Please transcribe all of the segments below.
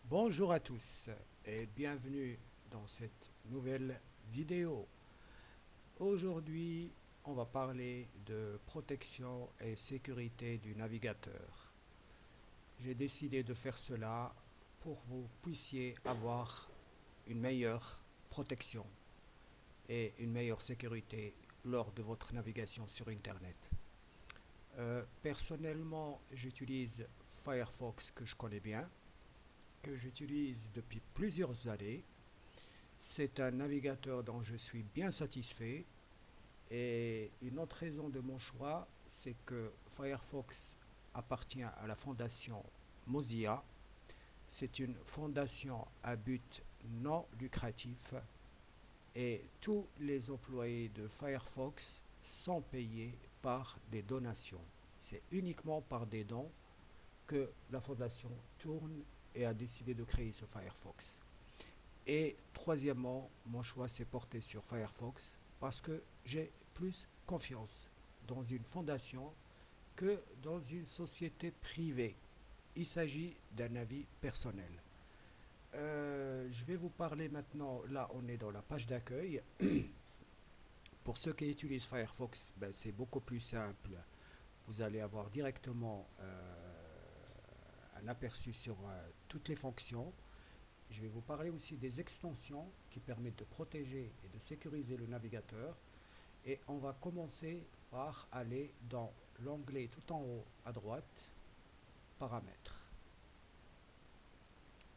Bonjour à tous et bienvenue dans cette nouvelle vidéo. Aujourd'hui, on va parler de protection et sécurité du navigateur. J'ai décidé de faire cela pour que vous puissiez avoir une meilleure protection et une meilleure sécurité lors de votre navigation sur Internet. Personnellement, j'utilise Firefox que je connais bien, que j'utilise depuis plusieurs années. C'est un navigateur dont je suis bien satisfait. Et une autre raison de mon choix, c'est que Firefox appartient à la fondation Mozilla. C'est une fondation à but non lucratif et tous les employés de Firefox sont payés par des donations. C'est uniquement par des dons que la fondation tourne et a décidé de créer ce Firefox. Et troisièmement, mon choix s'est porté sur Firefox parce que j'ai plus confiance dans une fondation que dans une société privée. Il s'agit d'un avis personnel. Je vais vous parler maintenant, là on est dans la page d'accueil. Pour ceux qui utilisent Firefox, ben, c'est beaucoup plus simple. Vous allez avoir directement un aperçu sur toutes les fonctions. Je vais vous parler aussi des extensions qui permettent de protéger et de sécuriser le navigateur. Et on va commencer par aller dans l'onglet tout en haut à droite, paramètres.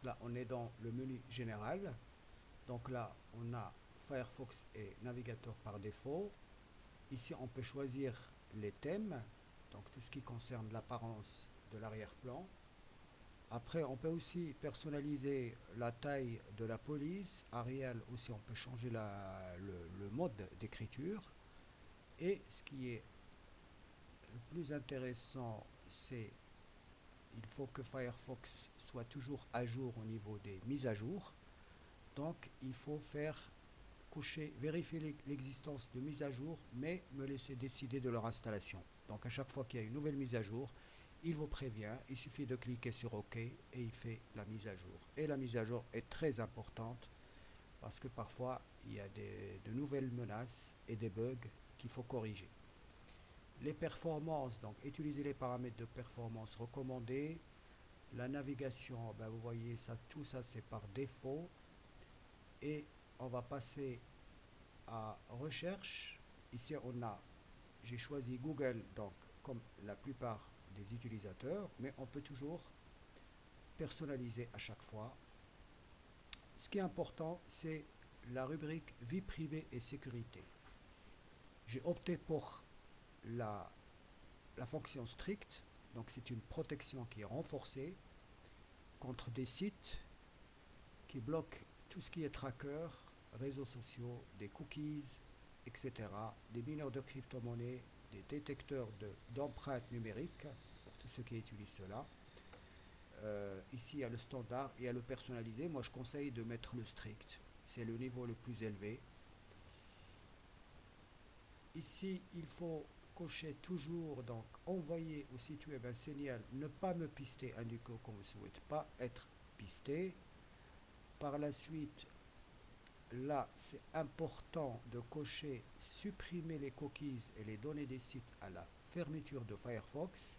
Là, on est dans le menu général. Donc là, on a Firefox et navigateur par défaut. Ici, on peut choisir les thèmes, donc tout ce qui concerne l'apparence de l'arrière-plan. Après, on peut aussi personnaliser la taille de la police. Arial aussi, on peut changer le mode d'écriture. Et ce qui est le plus intéressant, c'est il faut que Firefox soit toujours à jour au niveau des mises à jour. Donc, il faut faire cocher, vérifier l'existence de mises à jour, mais me laisser décider de leur installation. Donc, à chaque fois qu'il y a une nouvelle mise à jour, il vous prévient, il suffit de cliquer sur OK et il fait la mise à jour. Et la mise à jour est très importante parce que parfois il y a de nouvelles menaces et des bugs qu'il faut corriger. Les performances, donc utiliser les paramètres de performance recommandés. La navigation, ben vous voyez ça, tout ça c'est par défaut. Et on va passer à recherche. Ici j'ai choisi Google donc comme la plupart des utilisateurs, mais on peut toujours personnaliser à chaque fois. Ce qui est important, c'est la rubrique vie privée et sécurité. J'ai opté pour la, la fonction stricte, donc c'est une protection qui est renforcée contre des sites qui bloquent tout ce qui est tracker, réseaux sociaux, des cookies, etc., des mineurs de crypto-monnaies, des détecteurs d'empreintes numériques, pour tous ceux qui utilisent cela. Ici, il y a le standard et il y a le personnalisé. Moi, je conseille de mettre le strict. C'est le niveau le plus élevé. Ici, il faut cocher toujours, donc envoyer au site web un signal, ne pas me pister, indiquant qu'on ne souhaite pas être pisté. Par la suite, là, c'est important de cocher supprimer les cookies et les données des sites à la fermeture de Firefox.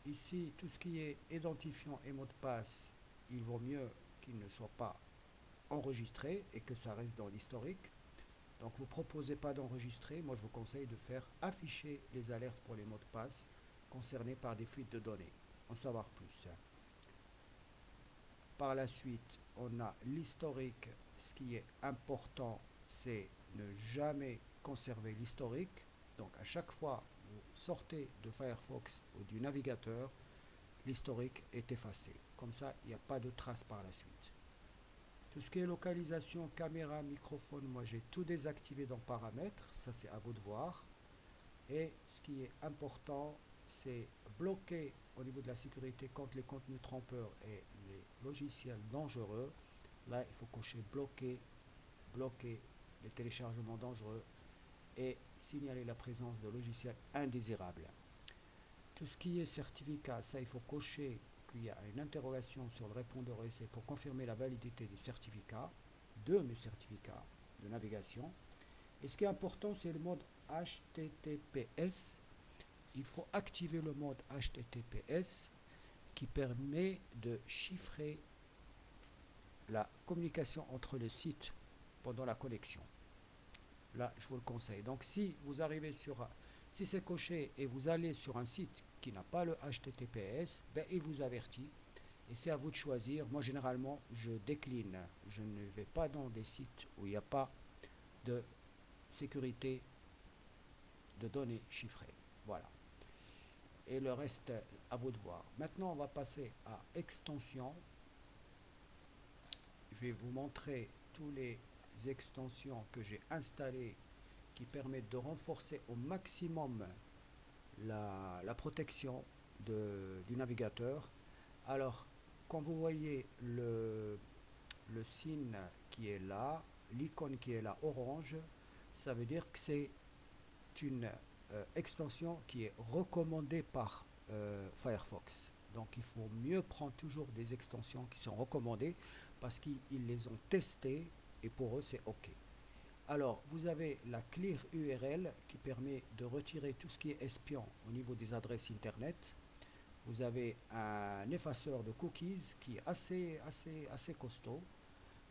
Ici, tout ce qui est identifiant et mot de passe, il vaut mieux qu'il ne soit pas enregistré et que ça reste dans l'historique. Donc vous ne proposez pas d'enregistrer, moi je vous conseille de faire afficher les alertes pour les mots de passe concernés par des fuites de données. En savoir plus. Par la suite, on a l'historique. Ce qui est important, c'est ne jamais conserver l'historique. Donc à chaque fois que vous sortez de Firefox ou du navigateur, l'historique est effacé. Comme ça, il n'y a pas de traces par la suite. Tout ce qui est localisation, caméra, microphone, moi j'ai tout désactivé dans paramètres, ça c'est à vous de voir. Et ce qui est important, c'est bloquer au niveau de la sécurité contre les contenus trompeurs et les logiciels dangereux. Là, il faut cocher bloquer les téléchargements dangereux et signaler la présence de logiciels indésirables. Tout ce qui est certificat, ça il faut cocher qu'il y a une interrogation sur le répondeur essai pour confirmer la validité des certificats, de mes certificats de navigation. Et ce qui est important, c'est le mode HTTPS. Il faut activer le mode HTTPS qui permet de chiffrer la communication entre les sites pendant la connexion. Là, je vous le conseille. Donc, si vous arrivez si c'est coché et vous allez sur un site qui n'a pas le HTTPS, ben, il vous avertit. Et c'est à vous de choisir. Moi, généralement, je décline. Je ne vais pas dans des sites où il n'y a pas de sécurité de données chiffrées. Voilà. Et le reste, à vous de voir. Maintenant, on va passer à extensions. Je vais vous montrer toutes les extensions que j'ai installées qui permettent de renforcer au maximum la protection du navigateur. Alors, quand vous voyez le signe qui est là, l'icône qui est là orange, ça veut dire que c'est une extension qui est recommandée par Firefox. Donc il faut mieux prendre toujours des extensions qui sont recommandées parce qu'ils les ont testées et pour eux c'est OK. Alors vous avez la Clear URL qui permet de retirer tout ce qui est espion au niveau des adresses internet. Vous avez un effaceur de cookies qui est assez costaud.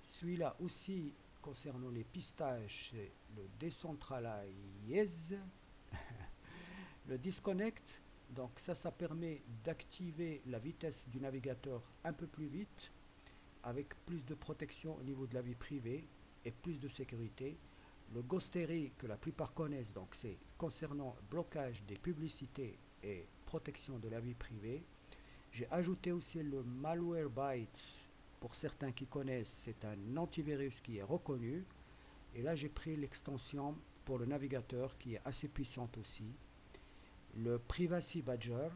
Celui-là aussi, concernant les pistaches, c'est le Decentralize. Le Disconnect, donc ça permet d'activer la vitesse du navigateur un peu plus vite, avec plus de protection au niveau de la vie privée et plus de sécurité. Le Ghostery, que la plupart connaissent, donc c'est concernant blocage des publicités et protection de la vie privée. J'ai ajouté aussi le Malwarebytes. Pour certains qui connaissent, c'est un antivirus qui est reconnu. Et là, j'ai pris l'extension pour le navigateur qui est assez puissante aussi. Le Privacy Badger,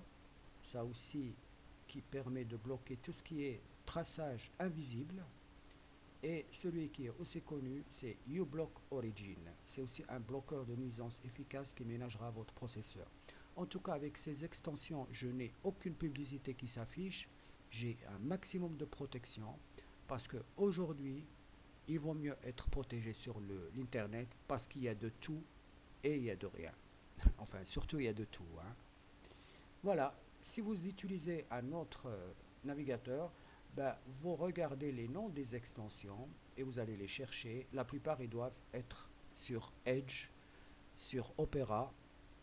ça aussi, qui permet de bloquer tout ce qui est traçage invisible. Et celui qui est aussi connu, c'est uBlock Origin. C'est aussi un bloqueur de nuisance efficace qui ménagera votre processeur. En tout cas, avec ces extensions, je n'ai aucune publicité qui s'affiche. J'ai un maximum de protection parce qu'aujourd'hui, il vaut mieux être protégé sur l'Internet parce qu'il y a de tout et il y a de rien. Enfin, surtout, il y a de tout. Hein. Voilà. Si vous utilisez un autre navigateur, ben, vous regardez les noms des extensions et vous allez les chercher. La plupart, ils doivent être sur Edge, sur Opera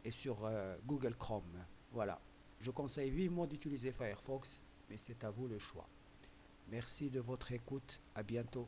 et sur Google Chrome. Voilà. Je conseille vivement d'utiliser Firefox, mais c'est à vous le choix. Merci de votre écoute. À bientôt.